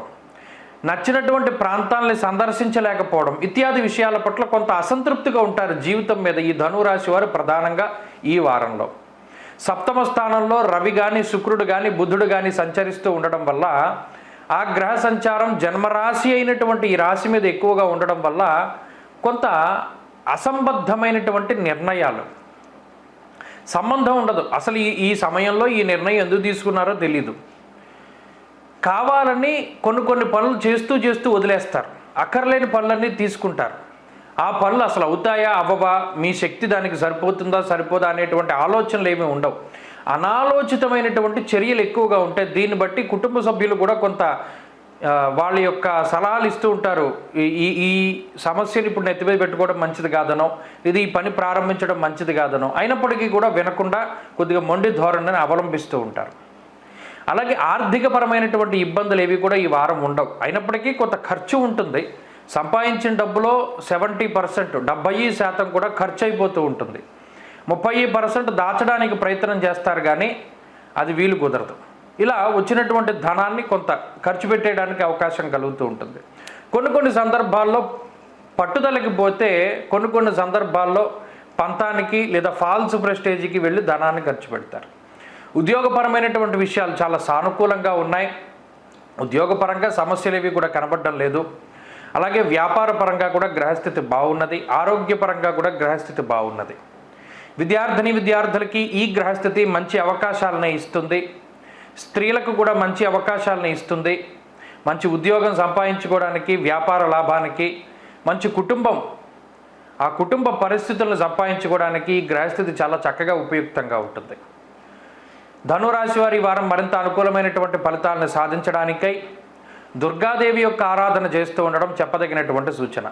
నచ్చినటువంటి ప్రాంతాలని సందర్శించలేకపోవడం ఇత్యాది విషయాల పట్ల కొంత అసంతృప్తిగా ఉంటారు జీవితం మీద ఈ ధనురాశి వారు ప్రధానంగా ఈ వారంలో. సప్తమ స్థానంలో రవి కానీ శుక్రుడు కానీ బుధుడు కానీ సంచరిస్తూ ఉండడం వల్ల ఆ గ్రహ సంచారం జన్మరాశి అయినటువంటి ఈ రాశి మీద ఎక్కువగా ఉండడం వల్ల కొంత అసంబద్ధమైనటువంటి నిర్ణయాలు, సంబంధం ఉండదు. అసలు ఈ సమయంలో ఈ నిర్ణయం ఎందుకు తీసుకున్నారో తెలీదు. కావాలని కొన్ని పనులు చేస్తూ వదిలేస్తారు. అక్కర్లేని పనులన్నీ తీసుకుంటారు. ఆ పనులు అసలు అవుతాయా అవ్వవా, మీ శక్తి దానికి సరిపోతుందా సరిపోదా అనేటువంటి ఆలోచనలు ఏమీ ఉండవు. అనాలోచితమైనటువంటి చర్యలు ఎక్కువగా ఉంటాయి. దీన్ని బట్టి కుటుంబ సభ్యులు కూడా కొంత వాళ్ళ యొక్క సలహాలు ఇస్తూ ఉంటారు. ఈ సమస్యను ఇప్పుడు నెత్తిమీద పెట్టుకోవడం మంచిది కాదనో, ఇది ఈ పని ప్రారంభించడం మంచిది కాదనో, అయినప్పటికీ కూడా వినకుండా కొద్దిగా మొండి ధోరణిని అవలంబిస్తూ ఉంటారు. అలాగే ఆర్థికపరమైనటువంటి ఇబ్బందులు ఏవి కూడా ఈ వారం ఉండవు. అయినప్పటికీ కొంత ఖర్చు ఉంటుంది. సంపాదించిన డబ్బులో 70%, 70% కూడా ఖర్చు అయిపోతూ ఉంటుంది. 30% దాచడానికి ప్రయత్నం చేస్తారు, కానీ అది వీలు కుదరదు. ఇలా వచ్చినటువంటి ధనాన్ని కొంత ఖర్చు పెట్టేయడానికి అవకాశం కలుగుతూ ఉంటుంది. కొన్ని సందర్భాల్లో పట్టుదలకి పోతే కొన్ని సందర్భాల్లో పంతానికి లేదా ఫాల్స్ ప్రెస్టేజ్కి వెళ్ళి ధనాన్ని ఖర్చు పెడతారు. ఉద్యోగపరమైనటువంటి విషయాలు చాలా సానుకూలంగా ఉన్నాయి. ఉద్యోగపరంగా సమస్యలు ఏవి కూడా కనబడడం లేదు. అలాగే వ్యాపార పరంగా కూడా గ్రహస్థితి బాగున్నది. ఆరోగ్యపరంగా కూడా గ్రహస్థితి బాగున్నది. విద్యార్థులకి ఈ గ్రహస్థితి మంచి అవకాశాలను ఇస్తుంది. స్త్రీలకు కూడా మంచి అవకాశాలను ఇస్తుంది. మంచి ఉద్యోగం సంపాదించుకోవడానికి, వ్యాపార లాభానికి, మంచి కుటుంబం, ఆ కుటుంబ పరిస్థితులను సంపాదించుకోవడానికి ఈ గ్రహస్థితి చాలా చక్కగా ఉపయుక్తంగా ఉంటుంది. ధనురాశి వారి వారం మరింత అనుకూలమైనటువంటి ఫలితాలను సాధించడానికై దుర్గాదేవి యొక్క ఆరాధన చేస్తూ ఉండడం చెప్పదగినటువంటి సూచన.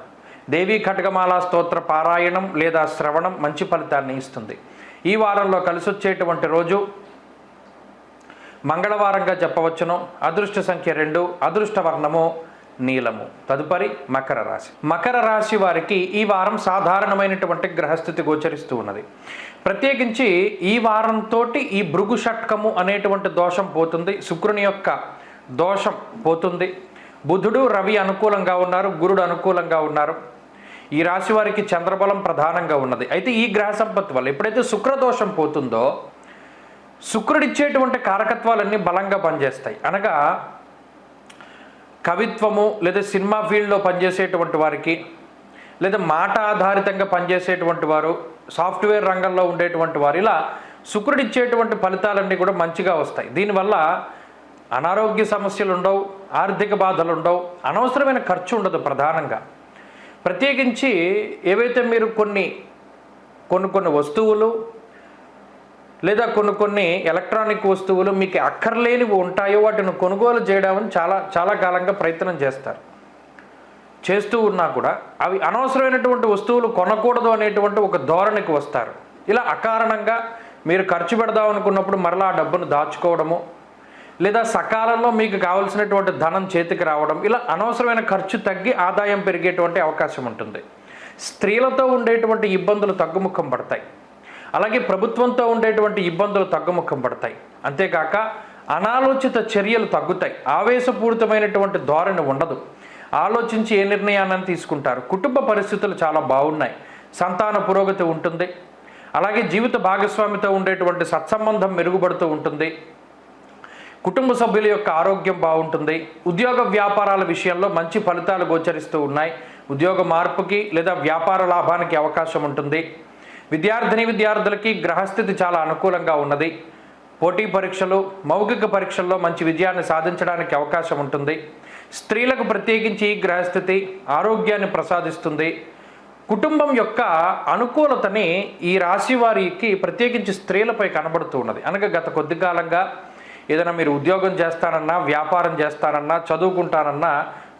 దేవీ ఖడ్గమాల స్తోత్ర పారాయణం లేదా శ్రవణం మంచి ఫలితాన్ని ఇస్తుంది. ఈ వారంలో కలిసొచ్చేటువంటి రోజు మంగళవారంగా చెప్పవచ్చును. అదృష్ట సంఖ్య 2, అదృష్ట వర్ణము నీలము. తదుపరి మకర రాశి. మకర రాశి వారికి ఈ వారం సాధారణమైనటువంటి గ్రహస్థితి గోచరిస్తూ ఉన్నది. ప్రత్యేకించి ఈ వారంతో ఈ భృగు షట్కము అనేటువంటి దోషం పోతుంది. శుక్రుని యొక్క దోషం పోతుంది. బుధుడు రవి అనుకూలంగా ఉన్నారు, గురుడు అనుకూలంగా ఉన్నారు. ఈ రాశి వారికి చంద్రబలం ప్రధానంగా ఉన్నది. అయితే ఈ గ్రహ సంపత్తి వల్ల ఎప్పుడైతే శుక్రదోషం పోతుందో శుక్రుడిచ్చేటువంటి కారకత్వాలన్నీ బలంగా పనిచేస్తాయి. అనగా కవిత్వము లేదా సినిమా ఫీల్డ్లో పనిచేసేటువంటి వారికి, లేదా మాట ఆధారితంగా పనిచేసేటువంటి వారు, సాఫ్ట్వేర్ రంగంలో ఉండేటువంటి వారు, ఇలా శుక్రుడిచ్చేటువంటి ఫలితాలన్నీ కూడా మంచిగా వస్తాయి. దీనివల్ల అనారోగ్య సమస్యలు ఉండవు, ఆర్థిక బాధలు ఉండవు, అనవసరమైన ఖర్చు ఉండదు. ప్రధానంగా ప్రత్యేకించి ఏవైతే మీరు కొన్ని వస్తువులు లేదా కొన్ని ఎలక్ట్రానిక్ వస్తువులు మీకు అక్కర్లేనివి ఉంటాయో వాటిని కొనుగోలు చేయడానికి చాలా కాలంగా ప్రయత్నం చేస్తూ ఉన్నా కూడా అవి అనవసరమైనటువంటి వస్తువులు కొనకూడదు అనేటువంటి ఒక ధోరణికి వస్తారు. ఇలా అకారణంగా మీరు ఖర్చు పెడదాం అనుకున్నప్పుడు మరలా ఆ డబ్బును దాచుకోవడము, లేదా సకాలంలో మీకు కావలసినటువంటి ధనం చేతికి రావడం, ఇలా అనవసరమైన ఖర్చు తగ్గి ఆదాయం పెరిగేటువంటి అవకాశం ఉంటుంది. స్త్రీలతో ఉండేటువంటి ఇబ్బందులు తగ్గుముఖం పడతాయి. అలాగే ప్రభుత్వంతో ఉండేటువంటి ఇబ్బందులు తగ్గుముఖం పడతాయి. అంతేకాక అనాలోచిత చర్యలు తగ్గుతాయి. ఆవేశపూరితమైనటువంటి ధోరణి ఉండదు. ఆలోచించి ఏ నిర్ణయాన్ని తీసుకుంటారు. కుటుంబ పరిస్థితులు చాలా బాగున్నాయి. సంతాన పురోగతి ఉంటుంది. అలాగే జీవిత భాగస్వామితో ఉండేటువంటి సత్సంబంధం మెరుగుపడుతూ ఉంటుంది. కుటుంబ సభ్యుల యొక్క ఆరోగ్యం బాగుంటుంది. ఉద్యోగ వ్యాపారాల విషయంలో మంచి ఫలితాలు గోచరిస్తూ ఉన్నాయి. ఉద్యోగ మార్పుకి లేదా వ్యాపార లాభానికి అవకాశం ఉంటుంది. విద్యార్థులకి గ్రహస్థితి చాలా అనుకూలంగా ఉన్నది. పోటీ పరీక్షలు, మౌఖిక పరీక్షల్లో మంచి విజయాన్ని సాధించడానికి అవకాశం ఉంటుంది. స్త్రీలకు ప్రత్యేకించి ఈ గ్రహస్థితి ఆరోగ్యాన్ని ప్రసాదిస్తుంది. కుటుంబం యొక్క అనుకూలతని ఈ రాశి వారికి ప్రత్యేకించి స్త్రీలపై కనబడుతూ ఉన్నది. అనగా గత కొద్ది కాలంగా ఏదైనా మీరు ఉద్యోగం చేస్తానన్నా, వ్యాపారం చేస్తానన్నా, చదువుకుంటానన్నా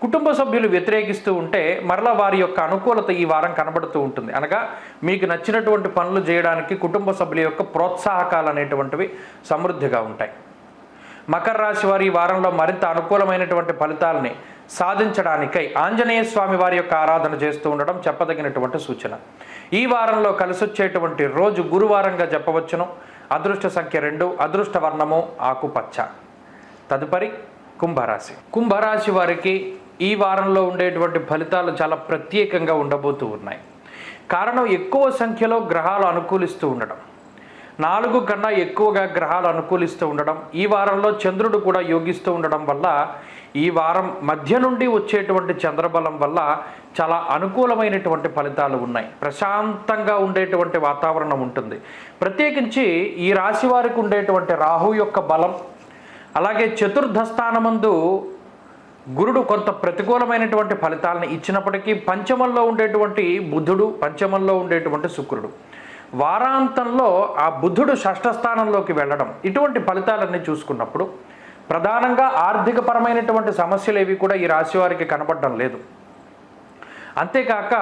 కుటుంబ సభ్యులు వ్యతిరేకిస్తూ ఉంటే మరలా వారి యొక్క అనుకూలత ఈ వారం కనబడుతూ ఉంటుంది. అనగా మీకు నచ్చినటువంటి పనులు చేయడానికి కుటుంబ సభ్యుల యొక్క ప్రోత్సాహకాలు అనేటువంటివి సమృద్ధిగా ఉంటాయి. మకర రాశి వారి ఈ వారంలో మరింత అనుకూలమైనటువంటి ఫలితాలని సాధించడానికై ఆంజనేయ స్వామి వారి యొక్క ఆరాధన చేస్తూ ఉండడం చెప్పదగినటువంటి సూచన. ఈ వారంలో కలిసొచ్చేటువంటి రోజు గురువారంగా చెప్పవచ్చును. అదృష్ట సంఖ్య 2, అదృష్ట వర్ణము ఆకుపచ్చ. తదుపరి కుంభరాశి. కుంభరాశి వారికి ఈ వారంలో ఉండేటువంటి ఫలితాలు చాలా ప్రత్యేకంగా ఉండబోతూ ఉన్నాయి. కారణం ఎక్కువ సంఖ్యలో గ్రహాలు అనుకూలిస్తూ ఉండడం. 4 కన్నా ఎక్కువగా గ్రహాలు అనుకూలిస్తూ ఉండడం, ఈ వారంలో చంద్రుడు కూడా యోగిస్తూ ఉండడం వల్ల ఈ వారం మధ్య నుండి వచ్చేటువంటి చంద్రబలం వల్ల చాలా అనుకూలమైనటువంటి ఫలితాలు ఉన్నాయి. ప్రశాంతంగా ఉండేటువంటి వాతావరణం ఉంటుంది. ప్రత్యేకించి ఈ రాశి వారికి ఉండేటువంటి రాహు యొక్క బలం, అలాగే చతుర్థ స్థానమందు గురుడు కొంత ప్రతికూలమైనటువంటి ఫలితాలను ఇచ్చినప్పటికీ పంచమంలో ఉండేటువంటి బుధుడు, పంచమంలో ఉండేటువంటి శుక్రుడు, వారాంతంలో ఆ బుధుడు షష్ఠ స్థానంలోకి వెళ్ళడం, ఇటువంటి ఫలితాలన్నీ చూసుకున్నప్పుడు ప్రధానంగా ఆర్థికపరమైనటువంటి సమస్యలు ఏవి కూడా ఈ రాశి వారికి కనపడడం లేదు. అంతేకాక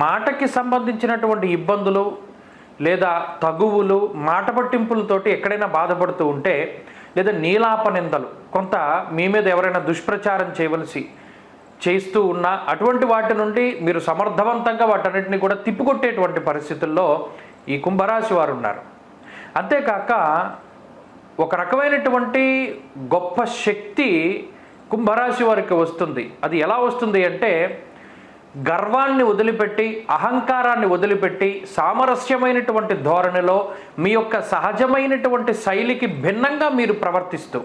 మాటకి సంబంధించినటువంటి ఇబ్బందులు లేదా తగువులు, మాట పట్టింపులతోటి ఎక్కడైనా బాధపడుతూ ఉంటే, లేదా నీలాప నిందలు, కొంత మీ మీద ఎవరైనా దుష్ప్రచారం చేస్తూ ఉన్నా అటువంటి వాటి నుండి మీరు సమర్థవంతంగా వాటన్నిటిని కూడా తిప్పికొట్టేటువంటి పరిస్థితుల్లో ఈ కుంభరాశి వారు ఉన్నారు. అంతేకాక ఒక రకమైనటువంటి గొప్ప శక్తి కుంభరాశి వారికి వస్తుంది. అది ఎలా వస్తుంది అంటే, గర్వాన్ని వదిలిపెట్టి, అహంకారాన్ని వదిలిపెట్టి, సామరస్యమైనటువంటి ధోరణిలో మీ యొక్క సహజమైనటువంటి శైలికి భిన్నంగా మీరు ప్రవర్తిస్తూ,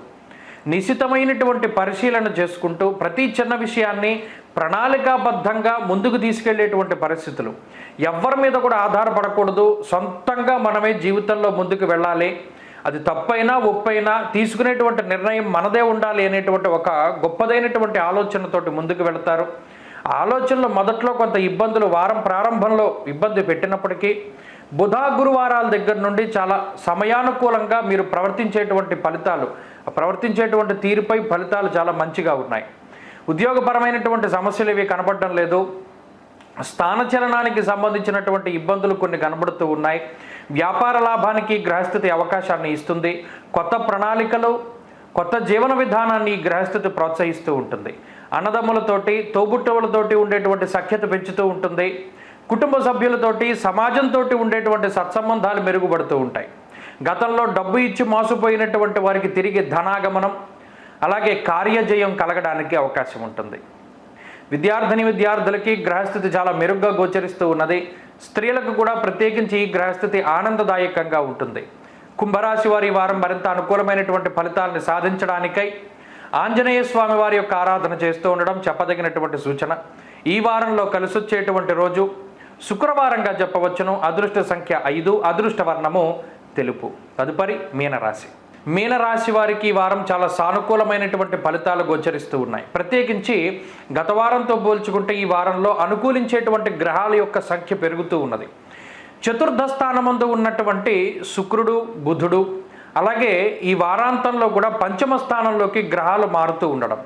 నిశితమైనటువంటి పరిశీలన చేసుకుంటూ, ప్రతి చిన్న విషయాన్ని ప్రణాళికాబద్ధంగా ముందుకు తీసుకెళ్లేటువంటి పరిస్థితులు, ఎవరి మీద కూడా ఆధారపడకూడదు, సొంతంగా మనమే జీవితంలో ముందుకు వెళ్ళాలి, అది తప్పైనా ఒప్పైనా తీసుకునేటువంటి నిర్ణయం మనదే ఉండాలి అనేటువంటి ఒక గొప్పదైనటువంటి ఆలోచనతోటి ముందుకు వెళతారు. ఆలోచనలో మొదట్లో కొంత ఇబ్బందులు వారం ప్రారంభంలో ఇబ్బంది పెట్టినప్పటికీ బుధ గురువారాల దగ్గర నుండి చాలా సమయానుకూలంగా మీరు ప్రవర్తించేటువంటి తీరుపై ఫలితాలు చాలా మంచిగా ఉన్నాయి. ఉద్యోగపరమైనటువంటి సమస్యలు ఇవి కనపడడం లేదు. స్థానచలనానికి సంబంధించినటువంటి ఇబ్బందులు కొన్ని కనబడుతూ ఉన్నాయి. వ్యాపార లాభానికి గ్రహస్థితి అవకాశాన్ని ఇస్తుంది. కొత్త ప్రణాళికలు, కొత్త జీవన విధానాన్ని గ్రహస్థితి ప్రోత్సహిస్తూ ఉంటుంది. అన్నదమ్ములతోటి, తోబుట్టువులతోటి ఉండేటువంటి సఖ్యత పెంచుతూ ఉంటుంది. కుటుంబ సభ్యులతోటి, సమాజంతో ఉండేటువంటి సత్సంబంధాలు మెరుగుపడుతూ ఉంటాయి. గతంలో డబ్బు ఇచ్చి మోసపోయినటువంటి వారికి తిరిగి ధనాగమనం, అలాగే కార్యజయం కలగడానికి అవకాశం ఉంటుంది. విద్యార్థులకి గ్రహస్థితి చాలా మెరుగ్గా గోచరిస్తూ ఉన్నది. స్త్రీలకు కూడా ప్రత్యేకించి ఈ గ్రహస్థితి ఆనందదాయకంగా ఉంటుంది. కుంభరాశి వారి వారం మరింత అనుకూలమైనటువంటి ఫలితాలను సాధించడానికై ఆంజనేయ స్వామి వారి యొక్క ఆరాధన చేస్తూ ఉండడం చెప్పదగినటువంటి సూచన. ఈ వారంలో కలిసొచ్చేటువంటి రోజు శుక్రవారంగా చెప్పవచ్చును. అదృష్ట సంఖ్య 5, అదృష్ట వర్ణము తెలుపు. తదుపరి మీనరాశి. మీనరాశి వారికి ఈ వారం చాలా సానుకూలమైనటువంటి ఫలితాలు గోచరిస్తూ ఉన్నాయి. ప్రత్యేకించి గత వారంతో పోల్చుకుంటే ఈ వారంలో అనుకూలించేటువంటి గ్రహాల యొక్క సంఖ్య పెరుగుతూ ఉన్నది. చతుర్థ స్థానమందు ఉన్నటువంటి శుక్రుడు, బుధుడు, అలాగే ఈ వారాంతంలో కూడా పంచమ స్థానంలోకి గ్రహాలు మారుతూ ఉండడం,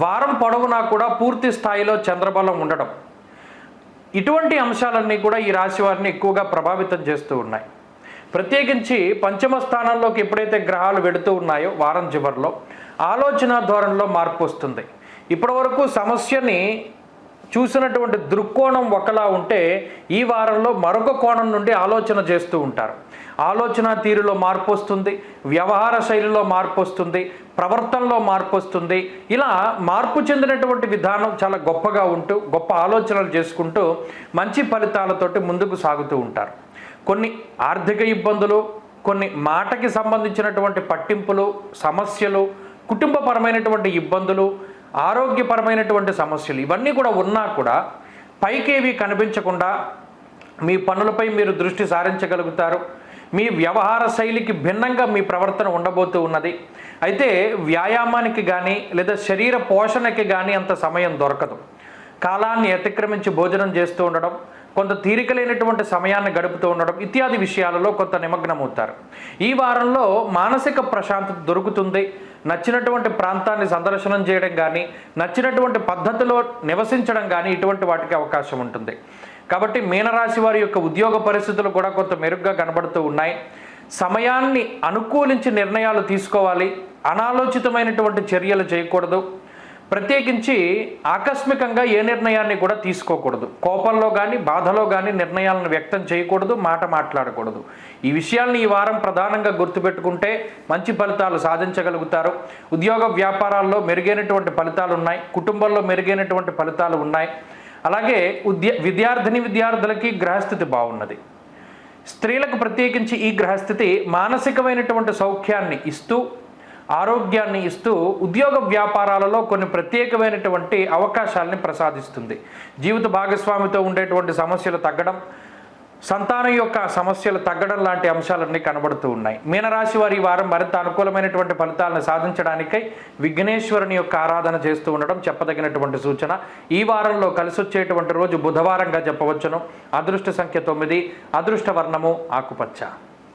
వారం పొడవునా కూడా పూర్తి స్థాయిలో చంద్రబలం ఉండడం, ఇటువంటి అంశాలన్నీ కూడా ఈ రాశి వారిని ఎక్కువగా ప్రభావితం చేస్తూ ఉన్నాయి. ప్రత్యేకించి పంచమ స్థానంలోకి ఎప్పుడైతే గ్రహాలు వెడుతూ ఉన్నాయో వారం చివరిలో ఆలోచన ధోరణిలో మార్పు వస్తుంది. ఇప్పటివరకు సమస్యని చూసినటువంటి దృక్కోణం ఒకలా ఉంటే ఈ వారంలో మరొక కోణం నుండి ఆలోచన చేస్తూ ఉంటారు. ఆలోచన తీరులో మార్పు వస్తుంది, వ్యవహార శైలిలో మార్పు వస్తుంది, ప్రవర్తనలో మార్పు వస్తుంది. ఇలా మార్పు చెందినటువంటి విధానం చాలా గొప్పగా ఉంటూ, గొప్ప ఆలోచనలు చేసుకుంటూ మంచి ఫలితాలతోటి ముందుకు సాగుతూ ఉంటారు. కొన్ని ఆర్థిక ఇబ్బందులు, కొన్ని మాటకి సంబంధించినటువంటి పట్టింపులు, సమస్యలు, కుటుంబపరమైనటువంటి ఇబ్బందులు, ఆరోగ్యపరమైనటువంటి సమస్యలు ఇవన్నీ కూడా ఉన్నా కూడా పైకేవి కనిపించకుండా మీ పనులపై మీరు దృష్టి సారించగలుగుతారు. మీ వ్యవహార శైలికి భిన్నంగా మీ ప్రవర్తన ఉండబోతూ ఉన్నది. అయితే వ్యాయామానికి కానీ లేదా శరీర పోషణకి కానీ అంత సమయం దొరకదు. కాలాన్ని అతిక్రమించి భోజనం చేస్తూ ఉండడం, కొంత తీరిక లేనటువంటి సమయాన్ని గడుపుతూ ఉండడం ఇత్యాది విషయాలలో కొంత నిమగ్నమవుతారు. ఈ వారంలో మానసిక ప్రశాంతత దొరుకుతుంది. నచ్చినటువంటి ప్రాంతాన్ని సందర్శనం చేయడం కానీ, నచ్చినటువంటి పద్ధతిలో నివసించడం కానీ ఇటువంటి వాటికి అవకాశం ఉంటుంది. కాబట్టి మీనరాశి వారి యొక్క ఉద్యోగ పరిస్థితులు కూడా కొంత మెరుగ్గా కనబడుతూ ఉన్నాయి. సమయాన్ని అనుకూలించి నిర్ణయాలు తీసుకోవాలి. అనాలోచితమైనటువంటి చర్యలు చేయకూడదు. ప్రత్యేకించి ఆకస్మికంగా ఏ నిర్ణయాన్ని కూడా తీసుకోకూడదు. కోపంలో కానీ బాధలో కానీ నిర్ణయాలను వ్యక్తం చేయకూడదు, మాట్లాడకూడదు. ఈ విషయాల్ని ఈ వారం ప్రధానంగా గుర్తుపెట్టుకుంటే మంచి ఫలితాలు సాధించగలుగుతారు. ఉద్యోగ వ్యాపారాల్లో మెరుగైనటువంటి ఫలితాలు ఉన్నాయి. కుటుంబంలో మెరుగైనటువంటి ఫలితాలు ఉన్నాయి. అలాగే విద్యార్థులకి గ్రహస్థితి బాగున్నది. స్త్రీలకు ప్రత్యేకించి ఈ గ్రహస్థితి మానసికమైనటువంటి సౌఖ్యాన్ని ఇస్తూ, ఆరోగ్యాన్ని ఇస్తూ, ఉద్యోగ వ్యాపారాలలో కొన్ని ప్రత్యేకమైనటువంటి అవకాశాలని ప్రసాదిస్తుంది. జీవిత భాగస్వామితో ఉండేటువంటి సమస్యలు తగ్గడం, సంతానం యొక్క సమస్యలు తగ్గడం లాంటి అంశాలన్నీ కనబడుతూ ఉన్నాయి. మీనరాశి వారి ఈ వారం మరింత అనుకూలమైనటువంటి ఫలితాలను సాధించడానికై విఘ్నేశ్వరుని యొక్క ఆరాధన చేస్తూ ఉండడం చెప్పదగినటువంటి సూచన. ఈ వారంలో కలిసి వచ్చేటువంటి రోజు బుధవారంగా చెప్పవచ్చును. అదృష్ట సంఖ్య 9, అదృష్ట వర్ణము ఆకుపచ్చ.